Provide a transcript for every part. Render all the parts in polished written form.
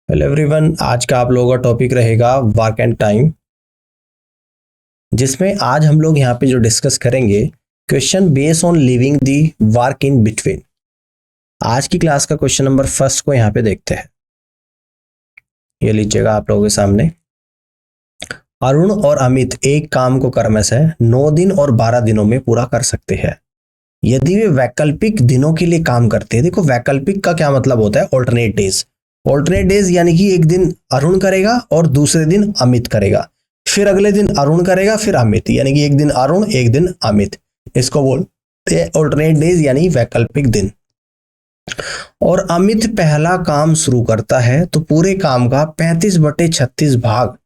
Hello everyone, आज का आप लोगों का टॉपिक रहेगा वर्क एंड टाइम, जिसमें आज हम लोग यहाँ पे जो डिस्कस करेंगे question based on living the work in between. आज की क्लास का क्वेश्चन नंबर फर्स्ट को यहाँ पे देखते हैं। ये लीजिएगा आप लोगों के सामने। अरुण और अमित एक काम को क्रमशः 9 दिन और 12 दिनों में पूरा कर सकते हैं यदि वे वैकल्पिक दिनों के लिए काम करते हैं। देखो, वैकल्पिक का क्या मतलब होता है? Alternate days. ऑल्टरनेट डेज यानी कि एक दिन अरुण करेगा और दूसरे दिन अमित करेगा, फिर अगले दिन अरुण करेगा फिर अमित, यानी कि एक दिन अरुण एक दिन अमित। इसको बोलते हैं ऑल्टरनेट डेज यानी वैकल्पिक दिन। और अमित पहला काम शुरू करता है तो पूरे काम का 35/36 भाग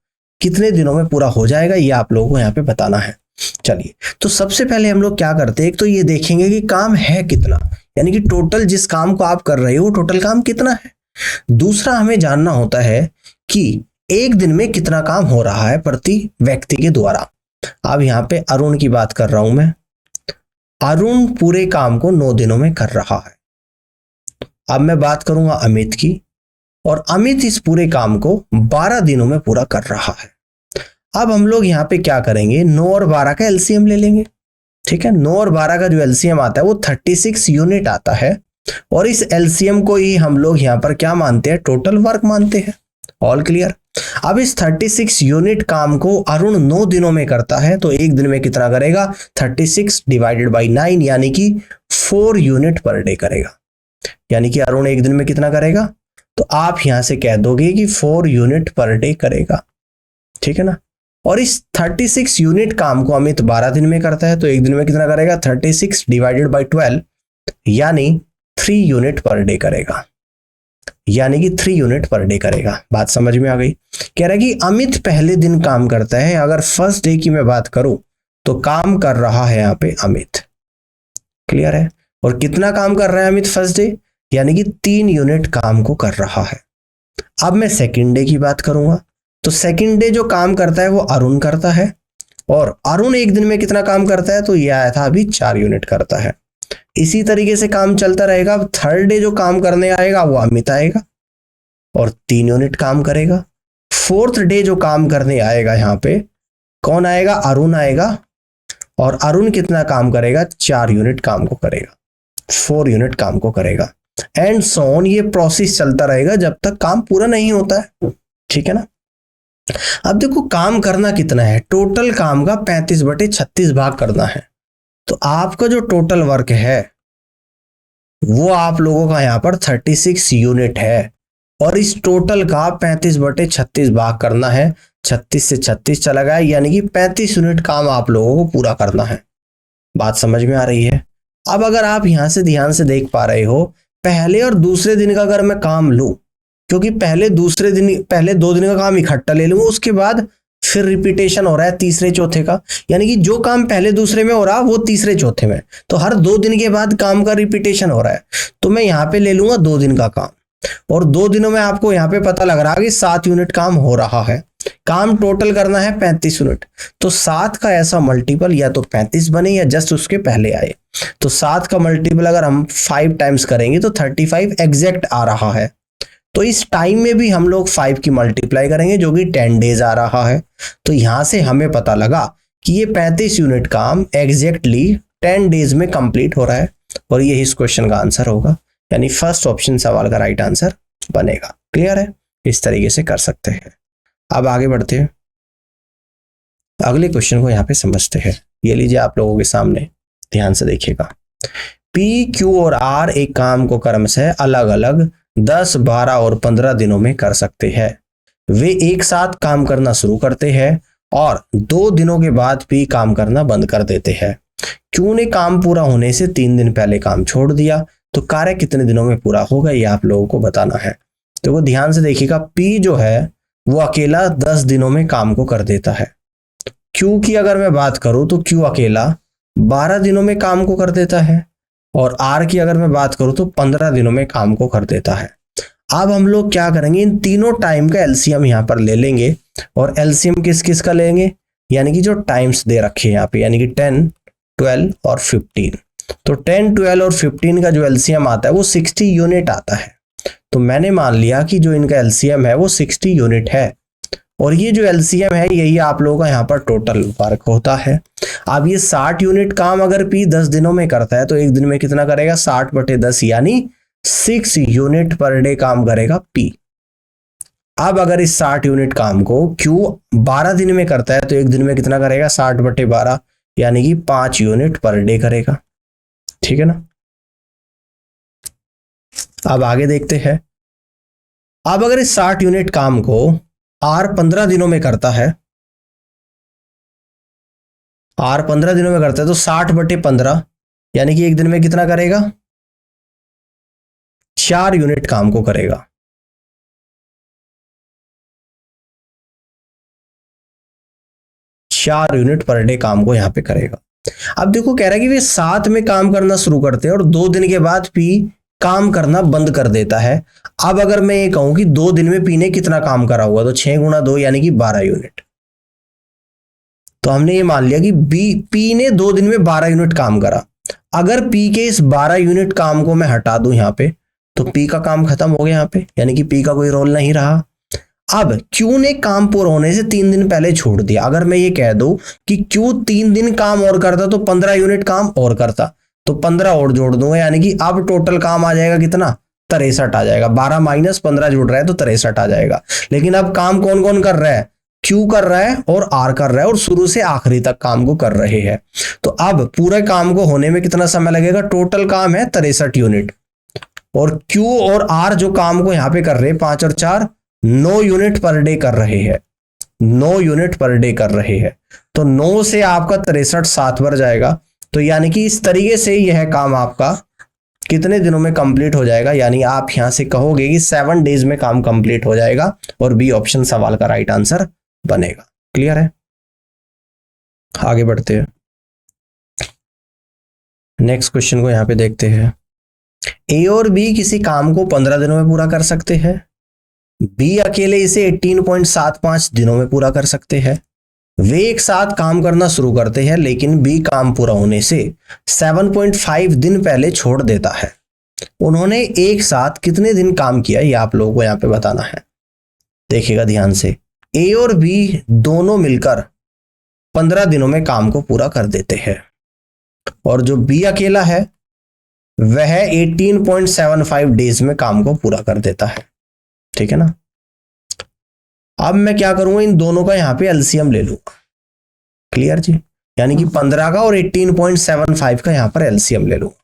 कितने दिनों में पूरा हो जाएगा, ये आप लोगों को यहाँ पे बताना है। चलिए, तो सबसे पहले हम लोग क्या करते हैं, एक तो ये देखेंगे कि काम है कितना, यानी कि टोटल जिस काम को आप कर रहे हो टोटल काम कितना है। दूसरा हमें जानना होता है कि एक दिन में कितना काम हो रहा है प्रति व्यक्ति के द्वारा। अब यहाँ पे अरुण की बात कर रहा हूं मैं। अरुण पूरे काम को 9 दिनों में कर रहा है। अब मैं बात करूंगा अमित की, और अमित इस पूरे काम को 12 दिनों में पूरा कर रहा है। अब हम लोग यहाँ पे क्या करेंगे, 9 और 12 का एलसीएम ले लेंगे। ठीक है, 9 और 12 का जो एलसीएम आता है वो 36 यूनिट आता है, और इस एलसीएम को ही हम लोग यहाँ पर क्या मानते हैं, टोटल वर्क मानते हैं। All clear. अब इस 36 यूनिट काम को अरुण 9 दिनों में करता है, तो एक दिन में कितना करेगा, 36 डिवाइडेड बाई 9 यानी कि 4 यूनिट पर डे करेगा। यानी कि अरुण एक दिन में कितना करेगा, तो आप यहां से कह दोगे कि 4 यूनिट पर डे करेगा। ठीक है ना। और इस 36 यूनिट काम को अमित 12 दिन में करता है, तो एक दिन में कितना करेगा, 36 डिवाइडेड बाई 12 यानी 3 यूनिट पर डे करेगा। यानी कि 3 यूनिट पर डे करेगा। बात समझ में आ गई? कह रहा है कि अमित पहले दिन काम करता है। अगर फर्स्ट डे की मैं बात करूं तो काम कर रहा है यहाँ पे अमित। क्लियर है? और कितना काम कर रहा है अमित फर्स्ट डे, यानी कि 3 यूनिट काम को कर रहा है। अब मैं सेकंड डे की बात करूंगा, तो सेकंड डे जो काम करता है वो अरुण करता है, और अरुण एक दिन में कितना काम करता है, तो ये आया था अभी 4 यूनिट करता है। इसी तरीके से काम चलता रहेगा। अब थर्ड डे जो काम करने आएगा वो अमित आएगा और 3 यूनिट काम करेगा। फोर्थ डे जो काम करने आएगा यहाँ पे कौन आएगा, अरुण आएगा, और अरुण कितना काम करेगा, 4 यूनिट काम को करेगा, 4 यूनिट काम को करेगा। एंड सो ऑन, ये प्रोसेस चलता रहेगा जब तक काम पूरा नहीं होता है। ठीक है ना। अब देखो काम करना कितना है, टोटल काम का 35/36 भाग करना है। तो आपका जो टोटल वर्क है वो आप लोगों का यहाँ पर 36 यूनिट है, और इस टोटल का 35/36 भाग करना है। 36 से 36 चला गया, यानी कि 35 यूनिट काम आप लोगों को पूरा करना है। बात समझ में आ रही है? अब अगर आप यहां से ध्यान से देख पा रहे हो, पहले और दूसरे दिन का अगर मैं काम लूं, क्योंकि पहले 2 दिन का काम इकट्ठा ले लूंगा, उसके बाद फिर रिपीटेशन हो रहा है तीसरे चौथे का, यानी कि जो काम पहले दूसरे में हो रहा वो तीसरे चौथे में, तो हर 2 दिन के बाद काम का रिपीटेशन हो रहा है। तो मैं यहाँ पे ले लूंगा 2 दिन का काम, और 2 दिनों में आपको यहाँ पे पता लग रहा है कि 7 यूनिट काम हो रहा है। काम टोटल करना है 35 यूनिट, तो 7 का ऐसा मल्टीपल या तो 35 बने या जस्ट उसके पहले आए। तो 7 का मल्टीपल अगर हम 5 टाइम्स करेंगे तो 35 एग्जैक्ट आ रहा है। तो इस टाइम में भी हम लोग 5 की मल्टीप्लाई करेंगे जो कि 10 डेज आ रहा है। तो यहां से हमें पता लगा कि ये 35 यूनिट काम एग्जैक्टली 10 डेज में कंप्लीट हो रहा है, और यही इस क्वेश्चन का आंसर होगा। यानी फर्स्ट ऑप्शन सवाल का राइट आंसर बनेगा। क्लियर है? इस तरीके से कर सकते हैं। अब आगे बढ़ते हैं, अगले क्वेश्चन को यहाँ पे समझते हैं। ये लीजिए आप लोगों के सामने, ध्यान से देखिएगा। पी, क्यू और आर एक काम को क्रमशः अलग अलग 10, 12 और 15 दिनों में कर सकते हैं। वे एक साथ काम करना शुरू करते हैं और 2 दिनों के बाद भी काम करना बंद कर देते हैं। क्यू ने काम पूरा होने से 3 दिन पहले काम छोड़ दिया, तो कार्य कितने दिनों में पूरा होगा, ये आप लोगों को बताना है। तो वो ध्यान से देखिएगा, पी जो है वो अकेला 10 दिनों में काम को कर देता है। क्यू की अगर मैं बात करूं तो क्यू अकेला 12 दिनों में काम को कर देता है, और आर की अगर मैं बात करूं तो 15 दिनों में काम को कर देता है। अब हम लोग क्या करेंगे, इन तीनों टाइम का एलसीएम यहां पर ले लेंगे, और एलसीएम किस किस का लेंगे, यानी कि जो टाइम्स दे रखे हैं यहाँ पे, यानी कि 10, 12 और 15। तो 10, 12 और 15 का जो एलसीएम आता है वो 60 यूनिट आता है। तो मैंने मान लिया कि जो इनका एलसीएम है वो 60 यूनिट है, और ये जो एलसीएम है यही आप लोगों का यहाँ पर टोटल वर्क होता है। अब ये 60 यूनिट काम अगर पी 10 दिनों में करता है तो एक दिन में कितना करेगा, 60/10 यानी 6 यूनिट पर डे काम करेगा पी। अब अगर इस 60 यूनिट काम को क्यू 12 दिन में करता है तो एक दिन में कितना करेगा, 60/12 यानी कि 5 यूनिट पर डे करेगा। ठीक है ना। अब आगे देखते हैं। अब अगर इस 60 यूनिट काम को आर 15 दिनों में करता है, आर 15 दिनों में करता है तो 60/15 यानी कि एक दिन में कितना करेगा, 4 यूनिट काम को करेगा। चार यूनिट पर डे काम को यहां पे करेगा। अब देखो कह रहा है कि वे साथ में काम करना शुरू करते हैं और 2 दिन के बाद पी काम करना बंद कर देता है। अब अगर मैं ये कहूं कि 2 दिन में पी ने कितना काम करा हुआ, तो 6 × 2 यानी कि 12 यूनिट। तो हमने ये मान लिया कि पी ने 2 दिन में 12 यूनिट काम करा। अगर पी के इस 12 यूनिट काम को मैं हटा दूं यहां पे, तो पी का काम खत्म हो गया यहां पे, यानी कि पी का कोई रोल नहीं रहा। अब क्यू ने काम पूरा होने से 3 दिन पहले छोड़ दिया। अगर मैं ये कह दूं कि क्यू 3 दिन काम और करता तो 15 यूनिट काम और करता, तो 15 और जोड़ दूंगा, यानी कि अब टोटल काम आ जाएगा कितना, 63 आ जाएगा। 12 - 15 जुड़ रहा है तो 63 आ जाएगा। लेकिन अब काम कौन कौन कर रहा है, क्यू कर रहा है और आर कर रहा है, और शुरू से आखिरी तक काम को कर रहे हैं। तो अब पूरे काम को होने में कितना समय लगेगा, टोटल काम है 63 यूनिट, और क्यू और आर जो काम को यहां पे कर रहे हैं 5 और 4 9 यूनिट पर डे कर रहे हैं, 9 यूनिट पर डे कर रहे हैं। तो 9 से आपका 63 7 बार जाएगा। तो यानी कि इस तरीके से यह काम आपका कितने दिनों में कंप्लीट हो जाएगा, यानी आप यहां से कहोगे कि 7 डेज में काम कंप्लीट हो जाएगा, और बी ऑप्शन सवाल का राइट आंसर बनेगा। क्लियर है। आगे बढ़ते हैं, नेक्स्ट क्वेश्चन को यहां पे देखते हैं। ए और बी किसी काम को 15 दिनों में पूरा कर सकते हैं। बी अकेले इसे 18.75 दिनों में पूरा कर सकते हैं। वे एक साथ काम करना शुरू करते हैं, लेकिन बी काम पूरा होने से 7.5 दिन पहले छोड़ देता है। उन्होंने एक साथ कितने दिन काम किया, ये आप लोगों को यहां पे बताना है। देखिएगा ध्यान से, ए और बी दोनों मिलकर 15 दिनों में काम को पूरा कर देते हैं, और जो बी अकेला है वह 18.75 डेज में काम को पूरा कर देता है। ठीक है ना। अब मैं क्या करूंगा, इन दोनों का यहां पे एलसीएम ले लूंगा। क्लियर जी। यानी कि 15 का और 18.75 का यहां पर एलसीएम ले लूंगा।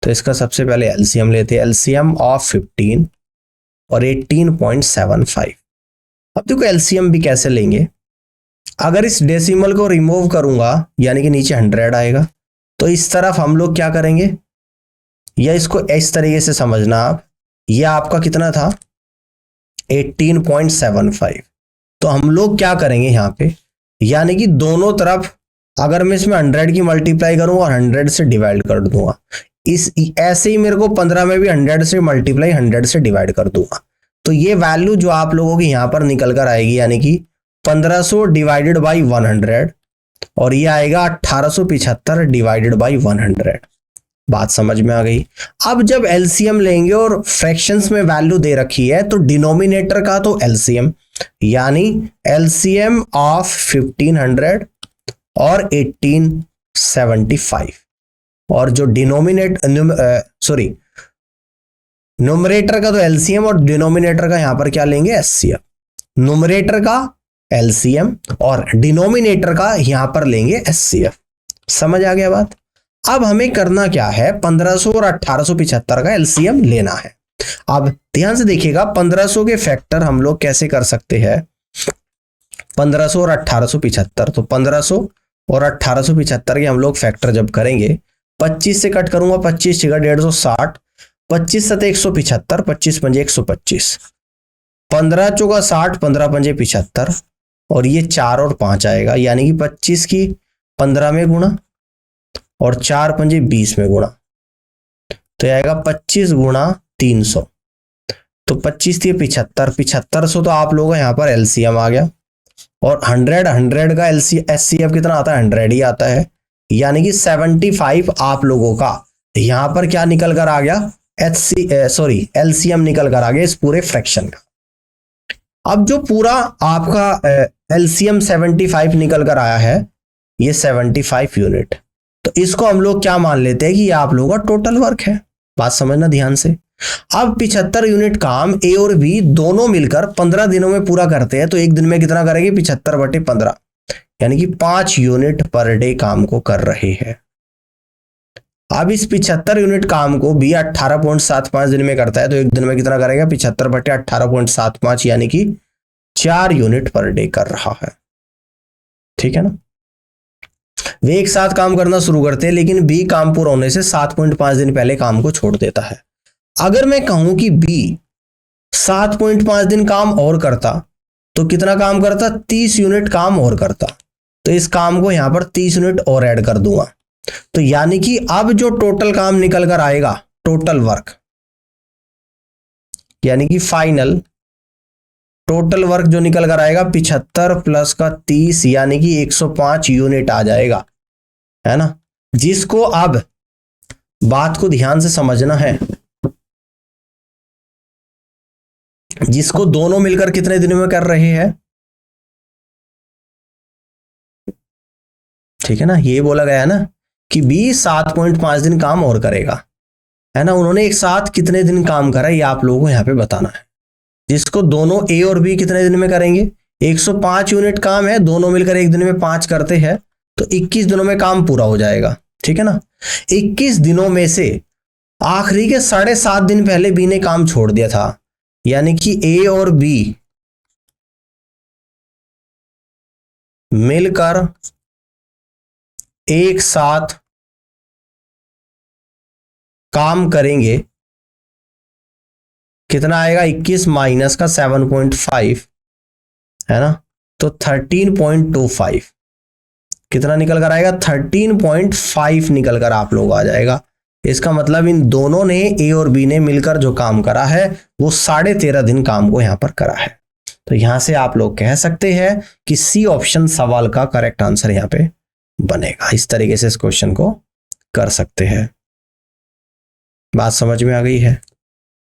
तो इसका सबसे पहले एलसीएम लेते हैं, एलसीएम ऑफ 15 और 18.75। अब देखो एलसीएम भी कैसे लेंगे, अगर इस डेसिमल को रिमूव करूंगा यानी कि नीचे 100 आएगा, तो इस तरफ हम लोग क्या करेंगे, या इसको इस तरीके से समझना आप, यह आपका कितना था 18.75। तो हम लोग क्या करेंगे यहां पे, यानी कि दोनों तरफ अगर मैं इसमें 100 की मल्टीप्लाई करूंगा और 100 से डिवाइड कर दूंगा, इस ऐसे ही मेरे को 15 में भी 100 से मल्टीप्लाई 100 से डिवाइड कर दूंगा, तो ये वैल्यू जो आप लोगों की यहां पर निकल कर आएगी, यानी कि 1500 डिवाइडेड बाई 100, और ये आएगा 1875 डिवाइडेड बाई 100। बात समझ में आ गई। अब जब एलसीएम लेंगे और फ्रैक्शंस में वैल्यू दे रखी है, तो डिनोमिनेटर का तो एलसीएम, यानी एलसीएम ऑफ 1500 और 1875, और जो न्यूमरेटर का तो एलसीएम और डिनोमिनेटर का यहां पर क्या लेंगे, एचसीएफ। न्यूमरेटर का एलसीएम और डिनोमिनेटर का यहां पर लेंगे एचसीएफ। समझ आ गया बात। अब हमें करना क्या है, 1500 और 1875 का एलसीएम लेना है। अब ध्यान से देखिएगा, 1500 के फैक्टर हम लोग कैसे कर सकते हैं, 1500 और 1875। तो 1500 और 1875 के हम लोग फैक्टर जब करेंगे, 25 से कट करूंगा, 25 6 150, 25 7 175, 25 5 125, 15 चौका 60, 15 5 75, और ये 4 और 5 आएगा, यानी कि 25 की 15 में गुणा और 4 पंजे 20 में गुणा, तो आएगा 25 गुणा 300। तो 25 थी 75, 7500 तो आप लोगों का यहां पर एलसीएम आ गया, और 100 का एचसीएफ कितना आता है, 100 ही आता है, यानी कि 75 आप लोगों का यहां पर क्या निकल कर आ गया, एलसीएम निकल कर आ गया इस पूरे फ्रैक्शन का। अब जो पूरा आपका एलसीएम 75 निकल कर आया है, ये 75 यूनिट, तो इसको हम लोग क्या मान लेते हैं कि ये आप लोगों का टोटल वर्क है। बात समझना ध्यान से। अब 75 यूनिट काम ए और बी दोनों मिलकर 15 दिनों में पूरा करते हैं, तो एक दिन में कितना करेंगे? 75/15, यानी कि 5 यूनिट पर डे काम को कर रहे हैं। अब इस 75 यूनिट काम को बी 18.75 दिन में करता है, तो एक दिन में कितना करेगा? 75/18.75, यानी कि 4 यूनिट पर डे कर रहा है। ठीक है ना? वे एक साथ काम करना शुरू करते हैं, लेकिन बी काम पूरा होने से 7.5 दिन पहले काम को छोड़ देता है। अगर मैं कहूं कि बी 7.5 दिन काम और करता, तो कितना काम करता? 30 यूनिट काम और करता, तो इस काम को यहां पर 30 यूनिट और ऐड कर दूंगा, तो यानी कि अब जो टोटल काम निकल कर आएगा, टोटल वर्क, यानी कि फाइनल टोटल वर्क जो निकल कर आएगा 75 प्लस का 30, यानी कि 105 यूनिट आ जाएगा, है ना? जिसको अब बात को ध्यान से समझना है, जिसको दोनों मिलकर कितने दिनों में कर रहे हैं? ठीक है ना? ये बोला गया है ना कि बी 7.5 दिन काम और करेगा, है ना? उन्होंने एक साथ कितने दिन काम करा, ये आप लोगों को यहां पे बताना है। जिसको दोनों ए और बी कितने दिन में करेंगे? 105 यूनिट काम है, दोनों मिलकर एक दिन में 5 करते हैं, तो 21 दिनों में काम पूरा हो जाएगा। ठीक है ना? 21 दिनों में से आखिरी के 7.5 दिन पहले बी ने काम छोड़ दिया था, यानी कि ए और बी मिलकर एक साथ काम करेंगे। कितना आएगा? 21 माइनस का 7.5, है ना? तो 13.25 कितना निकल कर आएगा? 13.5 निकल कर आप लोग आ जाएगा। इसका मतलब इन दोनों ने, ए और बी ने मिलकर जो काम करा है वो 13.5 दिन काम को यहां पर करा है। तो यहां से आप लोग कह सकते हैं कि सी ऑप्शन सवाल का करेक्ट आंसर यहां पे बनेगा। इस तरीके से इस क्वेश्चन को कर सकते हैं। बात समझ में आ गई है?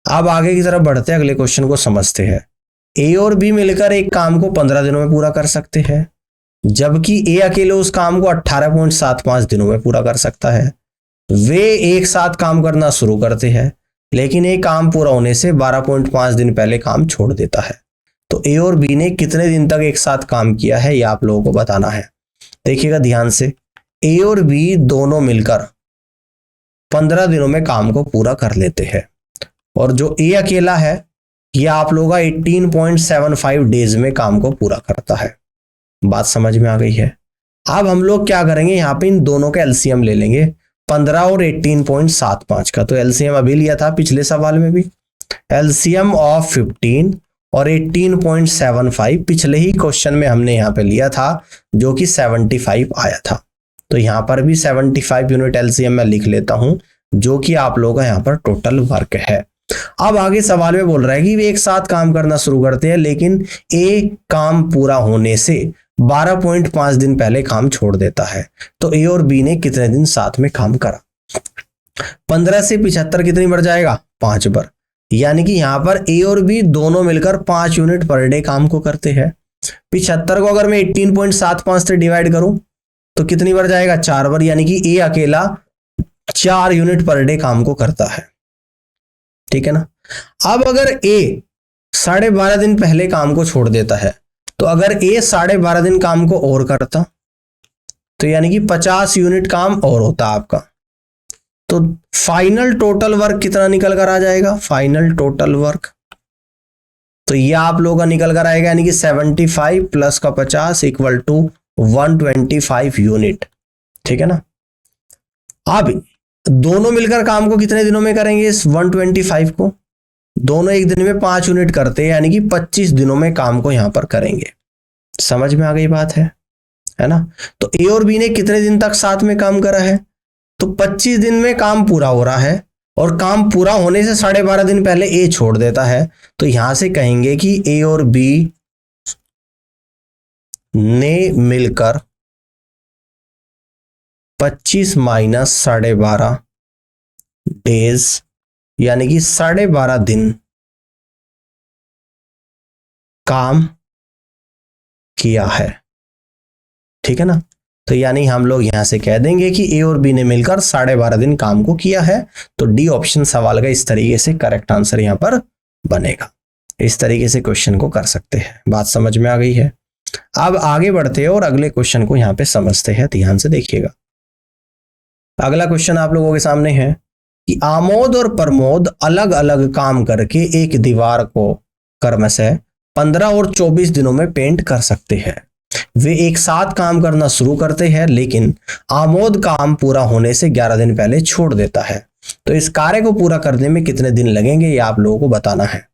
अब आगे की तरफ बढ़ते हैं, अगले क्वेश्चन को समझते हैं। ए और बी मिलकर एक काम को 15 दिनों में पूरा कर सकते हैं, जबकि ए अकेले उस काम को 18.75 दिनों में पूरा कर सकता है। वे एक साथ काम करना शुरू करते हैं, लेकिन एक काम पूरा होने से 12.5 दिन पहले काम छोड़ देता है। तो ए और बी ने कितने दिन तक एक साथ काम किया है, यह आप लोगों को बताना है। देखिएगा ध्यान से, ए और बी दोनों मिलकर 15 दिनों में काम को पूरा कर लेते हैं, और जो ए अकेला है यह आप लोगों का 18.75 डेज में काम को पूरा करता है। बात समझ में आ गई है? अब हम लोग क्या करेंगे, यहां पे इन दोनों का एलसीएम ले लेंगे, 15 और 18.75 का। तो एलसीएम अभी लिया था पिछले सवाल में भी, एलसीएम ऑफ 15 और 18.75 पिछले ही क्वेश्चन में हमने यहां पे लिया था, जो कि 75 आया था। तो यहां पर भी 75 यूनिट एलसीएम में लिख लेता हूं, जो कि आप लोगों का यहां पर टोटल वर्क है। अब आगे सवाल में बोल रहा है कि वे एक साथ काम करना शुरू करते हैं, लेकिन ए काम पूरा होने से 12.5 दिन पहले काम छोड़ देता है। तो ए और बी ने कितने दिन साथ में काम करा? 15 से 75 कितनी बढ़ जाएगा? 5 बार, यानी कि यहां पर ए और बी दोनों मिलकर 5 यूनिट पर डे काम को करते हैं। 75 को अगर मैं 18.75 से डिवाइड करूं तो कितनी बार जाएगा? 4 बार, यानी कि ए अकेला 4 यूनिट पर डे काम को करता है। ठीक है ना? अब अगर ए 12.5 दिन पहले काम को छोड़ देता है, तो अगर ए 12.5 दिन काम को और करता, तो यानी कि 50 यूनिट काम और होता आपका, तो फाइनल टोटल वर्क कितना निकल कर आ जाएगा? फाइनल टोटल वर्क तो ये आप लोगों का निकल कर आएगा, यानी कि 75 प्लस का 50 इक्वल टू 125 यूनिट। ठीक है ना? अब दोनों मिलकर काम को कितने दिनों में करेंगे? इस 125 को दोनों एक दिन में 5 यूनिट करते हैं, यानी कि 25 दिनों में काम को यहां पर करेंगे। समझ में आ गई बात है ना? तो ए और बी ने कितने दिन तक साथ में काम करा है? तो 25 दिन में काम पूरा हो रहा है, और काम पूरा होने से 12.5 दिन पहले ए छोड़ देता है। तो यहां से कहेंगे कि ए और बी ने मिलकर 25 माइनस 12.5 डेज यानी कि 12.5 दिन काम किया है। ठीक है ना, तो यानी हम लोग यहां से कह देंगे कि ए और बी ने मिलकर 12.5 दिन काम को किया है। तो डी ऑप्शन सवाल का इस तरीके से करेक्ट आंसर यहां पर बनेगा। इस तरीके से क्वेश्चन को कर सकते हैं। बात समझ में आ गई है। अब आगे बढ़ते हैं और अगले क्वेश्चन को यहां पे समझते हैं। ध्यान से देखिएगा। अगला क्वेश्चन आप लोगों के सामने है कि आमोद और प्रमोद अलग अलग काम करके एक दीवार को क्रमशः 15 और 24 दिनों में पेंट कर सकते हैं। वे एक साथ काम करना शुरू करते हैं, लेकिन आमोद काम पूरा होने से 11 दिन पहले छोड़ देता है। तो इस कार्य को पूरा करने में कितने दिन लगेंगे, ये आप लोगों को बताना है।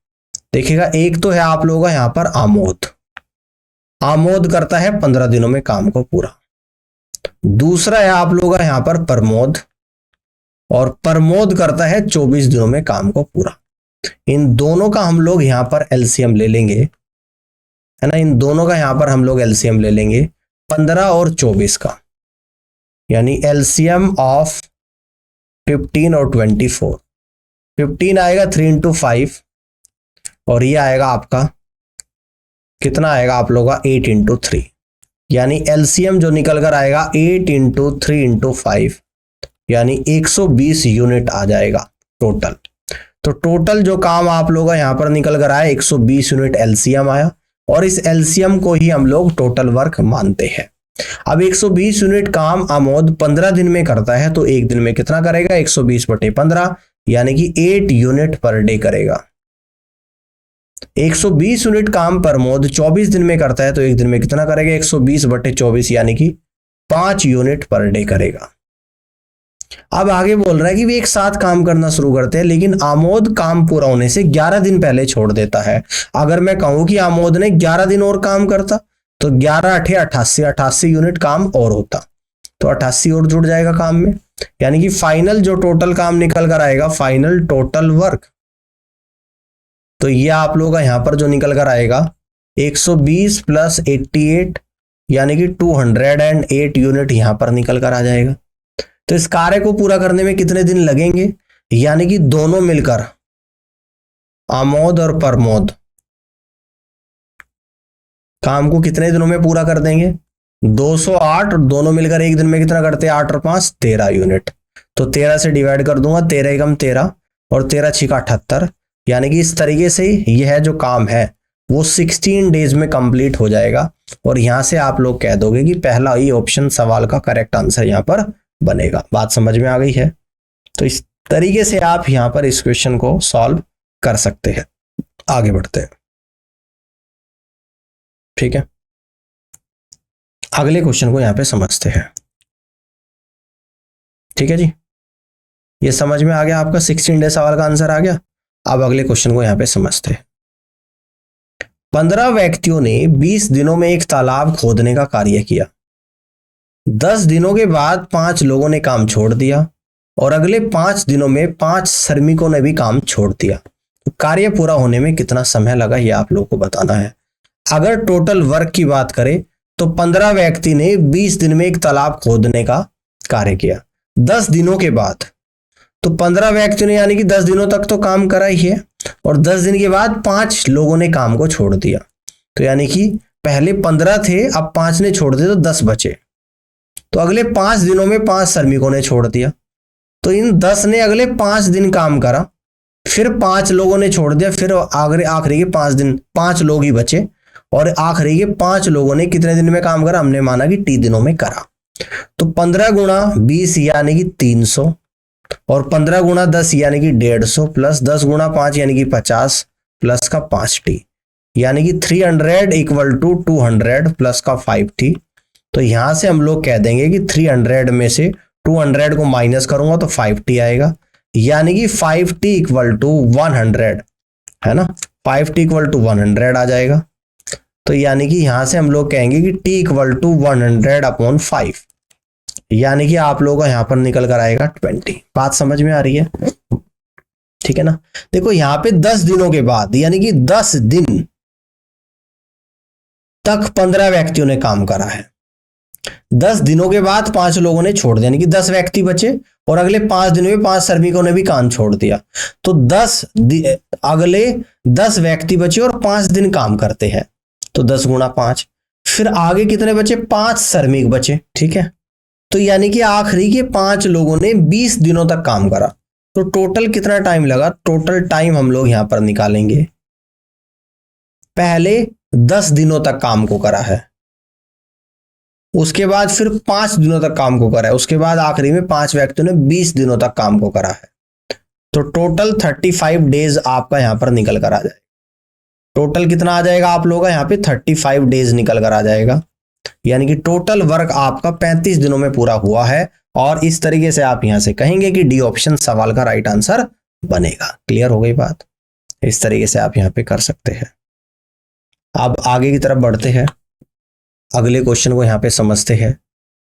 देखिएगा, एक तो है आप लोगों का यहां पर आमोद। आमोद करता है 15 दिनों में काम को पूरा। दूसरा है आप लोगों का यहां पर प्रमोद, और प्रमोद करता है 24 दिनों में काम को पूरा। इन दोनों का हम लोग यहां पर एलसीएम ले लेंगे, है ना। इन दोनों का यहां पर हम लोग एलसीएम ले लेंगे 15 और 24 का, यानी एलसीएम ऑफ 15 और 24। 15 आएगा 3 इंटू 5, और ये आएगा आपका कितना आएगा आप लोगों का 8 इंटू 3, यानी एलसीएम जो निकल कर आएगा 8 इंटू 3 इंटू 5, यानी 120 यूनिट आ जाएगा टोटल। तो टोटल जो काम आप लोगों का यहां पर निकल कर आया 120 यूनिट एलसीएम आया, और इस एलसीएम को ही हम लोग टोटल वर्क मानते हैं। अब 120 यूनिट काम आमोद 15 दिन में करता है, तो एक दिन में कितना करेगा 120/15, यानी कि 8 यूनिट पर डे करेगा। 120 यूनिट काम प्रमोद 24 दिन में करता है, तो एक दिन में कितना करेगा 120/24, यानी कि 5 यूनिट पर डे करेगा। अब आगे बोल रहा है कि वे एक साथ काम करना शुरू करते हैं, लेकिन आमोद काम पूरा होने से 11 दिन पहले छोड़ देता है। अगर मैं कहूं कि आमोद ने 11 दिन और काम करता, तो 11 8 88 यूनिट काम और होता, तो 88 और जुड़ जाएगा काम में, यानी कि फाइनल जो टोटल काम निकल कर आएगा, फाइनल टोटल वर्क, तो ये आप लोगों का यहां पर जो निकल कर आएगा 120 प्लस 88, यानी कि 208 यूनिट यहां पर निकल कर आ जाएगा। तो इस कार्य को पूरा करने में कितने दिन लगेंगे, यानी कि दोनों मिलकर आमोद और प्रमोद काम को कितने दिनों में पूरा कर देंगे 208, और दोनों मिलकर एक दिन में कितना करते हैं 8 और 5 13 यूनिट। तो 13 से डिवाइड कर दूंगा, 13 एकम 13 और 13 छिका 78, यानी कि इस तरीके से यह जो काम है वो 16 डेज में कंप्लीट हो जाएगा। और यहां से आप लोग कह दोगे कि पहला ही ऑप्शन सवाल का करेक्ट आंसर यहां पर बनेगा। बात समझ में आ गई है। तो इस तरीके से आप यहां पर इस क्वेश्चन को सॉल्व कर सकते हैं। आगे बढ़ते हैं। ठीक है, अगले क्वेश्चन को यहां पे समझते हैं। ठीक है जी, ये समझ में आ गया आपका 16 डे सवाल का आंसर आ गया। अब अगले क्वेश्चन को यहां पे समझते हैं। 15 व्यक्तियों ने 20 दिनों में एक तालाब खोदने का कार्य किया। 10 दिनों के बाद 5 लोगों ने काम छोड़ दिया, और अगले 5 दिनों में 5 श्रमिकों ने भी काम छोड़ दिया। तो कार्य पूरा होने में कितना समय लगा, ये आप लोगों को बताना है। अगर टोटल वर्क की बात करें तो 15 व्यक्ति ने 20 दिन में एक तालाब खोदने का कार्य किया। 10 दिनों के बाद, तो 15 व्यक्तियों ने यानी कि 10 दिनों तक तो काम करा ही है, और 10 दिन के बाद 5 लोगों ने काम को छोड़ दिया। तो यानी कि पहले 15 थे, अब 5 ने छोड़ दिए, तो 10 बचे। तो अगले 5 दिनों में 5 श्रमिकों ने छोड़ दिया। तो इन 10 ने अगले 5 दिन काम करा, फिर 5 लोगों ने छोड़ दिया, फिर आखिरी के 5 दिन 5 लोग ही बचे, और आखिरी के 5 लोगों ने कितने दिन में काम करा, हमने माना कि टी दिनों में करा। तो 15 गुणा 20 यानी कि 300, और 15 गुणा 10 यानी कि 150, प्लस 10 गुणा 5 यानी कि 50, प्लस का 5t, यानी कि 300 इक्वल टू 200 प्लस का 5t। तो यहां से हम लोग कह देंगे कि 300 में से 200 को माइनस करूंगा तो 5t आएगा, यानी कि 5t इक्वल टू 100, है ना। 5t इक्वल टू 100 आ जाएगा। तो यानी कि यहां से हम लोग कहेंगे कि t इक्वल टू 100/5, यानी कि आप लोगों का यहां पर निकल कर आएगा 20। बात समझ में आ रही है, ठीक है ना। देखो यहां पे 10 दिनों के बाद, यानी कि 10 दिन तक 15 व्यक्तियों ने काम करा है, 10 दिनों के बाद 5 लोगों ने छोड़ दिया, यानी कि 10 व्यक्ति बचे और अगले 5 दिनों में 5 श्रमिकों ने भी काम छोड़ दिया। तो अगले 10 व्यक्ति बचे और 5 दिन काम करते हैं, तो 10 गुणा 5। फिर आगे कितने बचे? 5 श्रमिक बचे, ठीक है। तो यानी कि आखिरी के 5 लोगों ने 20 दिनों तक काम करा। तो टोटल कितना टाइम लगा? टोटल टाइम हम लोग यहां पर निकालेंगे। पहले 10 दिनों तक काम को करा है, उसके बाद फिर 5 दिनों तक काम को करा है, उसके बाद आखिरी में 5 व्यक्तियों ने 20 दिनों तक काम को करा है। तो टोटल 35 डेज आपका यहां पर निकल कर आ जाएगा। टोटल कितना आ जाएगा आप लोगों का यहाँ पे? 35 डेज निकल कर आ जाएगा, यानी कि टोटल वर्क आपका 35 दिनों में पूरा हुआ है। और इस तरीके से आप यहां से कहेंगे कि डी ऑप्शन सवाल का राइट आंसर बनेगा। क्लियर हो गई बात? इस तरीके से आप यहां पे कर सकते हैं। अब आगे की तरफ बढ़ते हैं, अगले क्वेश्चन को यहां पे समझते हैं।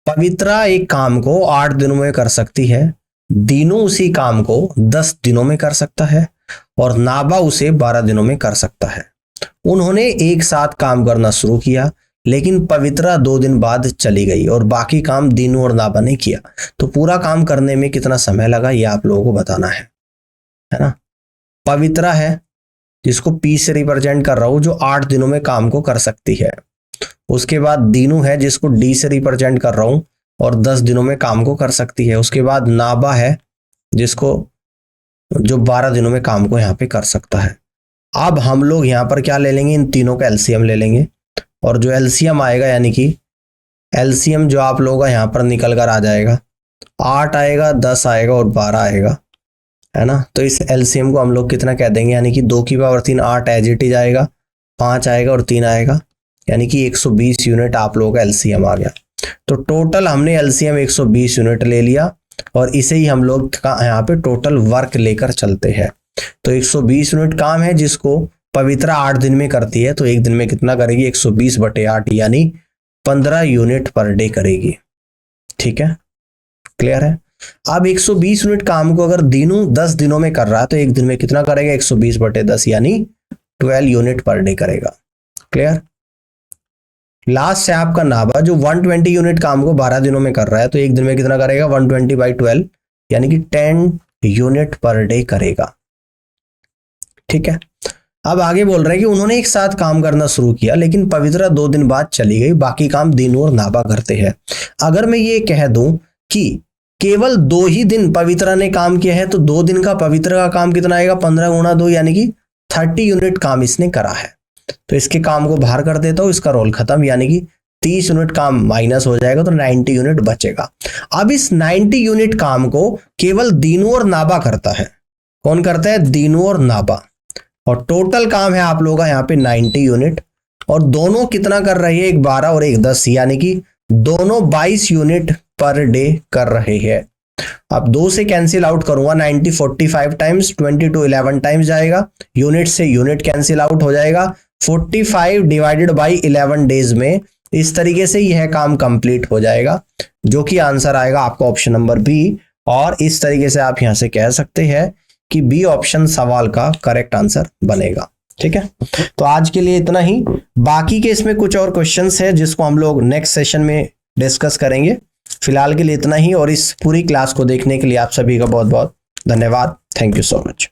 पवित्रा एक काम को 8 दिनों में कर सकती है, दीनू उसी काम को 10 दिनों में कर सकता है और नाबा उसे 12 दिनों में कर सकता है। उन्होंने एक साथ काम करना शुरू किया, लेकिन पवित्रा 2 दिन बाद चली गई और बाकी काम दीनू और नाबा ने किया। तो पूरा काम करने में कितना समय लगा ये आप लोगों को बताना है ना। पवित्रा है जिसको पी से रिप्रेजेंट कर रहा हूं, जो 8 दिनों में काम को कर सकती है। उसके बाद दीनू है जिसको डी से रिप्रेजेंट कर रहा हूं और 10 दिनों में काम को कर सकती है। उसके बाद नाबा है जिसको जो 12 दिनों में काम को यहां पे कर सकता है। अब हम लोग यहां पर क्या ले लेंगे? इन तीनों का एलसीएम ले लेंगे और जो एलसीएम आएगा, यानी कि एलसीएम जो आप लोगों का यहां पर निकल कर आ जाएगा, 8 आएगा, 10 आएगा और 12 आएगा, है ना। तो इस एलसीएम को हम लोग कितना कह देंगे? यानी कि 2 की पावर 3 8 एज इट इज आएगा, 5 आएगा और 3 आएगा, यानी कि 120 यूनिट आप लोगों का एलसीएम आ गया। तो टोटल हमने एलसीएम 120 यूनिट ले लिया और इसे ही हम लोग यहाँ पे टोटल वर्क लेकर चलते हैं। तो 120 यूनिट काम है जिसको पवित्रा 8 दिन में करती है, तो एक दिन में कितना करेगी? 120/8 यानी 15 यूनिट पर डे करेगी। ठीक है, क्लियर है? अब 120 यूनिट काम को अगर दीनू 10 दिनों में कर रहा है तो एक दिन में कितना करेगा? 120/10 यानी 12 यूनिट पर डे करेगा। क्लियर? लास्ट है आपका नाबा जो 120 यूनिट काम को 12 दिनों में कर रहा है, तो एक दिन में कितना करेगा? 120/12 यानी कि 10 यूनिट पर डे करेगा। ठीक है, अब आगे बोल रहे हैं कि उन्होंने एक साथ काम करना शुरू किया, लेकिन पवित्रा 2 दिन बाद चली गई, बाकी काम दीनू और नाबा करते हैं। अगर मैं ये कह दूं कि केवल 2 ही दिन पवित्रा ने काम किया है, तो 2 दिन का पवित्रा का काम कितना आएगा? 15 गुणा 2 यानी कि 30 यूनिट काम इसने करा है। तो इसके काम को बाहर कर देता हूं, इसका रोल खत्म, यानी कि 30 यूनिट काम माइनस हो जाएगा तो 90 यूनिट बचेगा। अब इस 90 यूनिट काम को केवल दीनू और नाबा करता है। कौन करता है? दीनू और नाबा। और टोटल काम है आप लोगों का यहाँ पे 90 यूनिट, और दोनों कितना कर रही है? एक 12 और एक 10, यानी कि दोनों 22 यूनिट पर डे कर रहे हैं। अब 2 से कैंसिल आउट करूंगा, 90 45 टाइम्स, 22 11 टाइम्स जाएगा, यूनिट से यूनिट कैंसिल आउट हो जाएगा, 45 डिवाइडेड बाई 11 डेज में इस तरीके से यह काम कंप्लीट हो जाएगा, जो कि आंसर आएगा आपका ऑप्शन नंबर बी। और इस तरीके से आप यहां से कह सकते हैं कि बी ऑप्शन सवाल का करेक्ट आंसर बनेगा। ठीक है, तो आज के लिए इतना ही। बाकी के इसमें कुछ और क्वेश्चंस है जिसको हम लोग नेक्स्ट सेशन में डिस्कस करेंगे। फिलहाल के लिए इतना ही, और इस पूरी क्लास को देखने के लिए आप सभी का बहुत बहुत धन्यवाद। Thank you so much.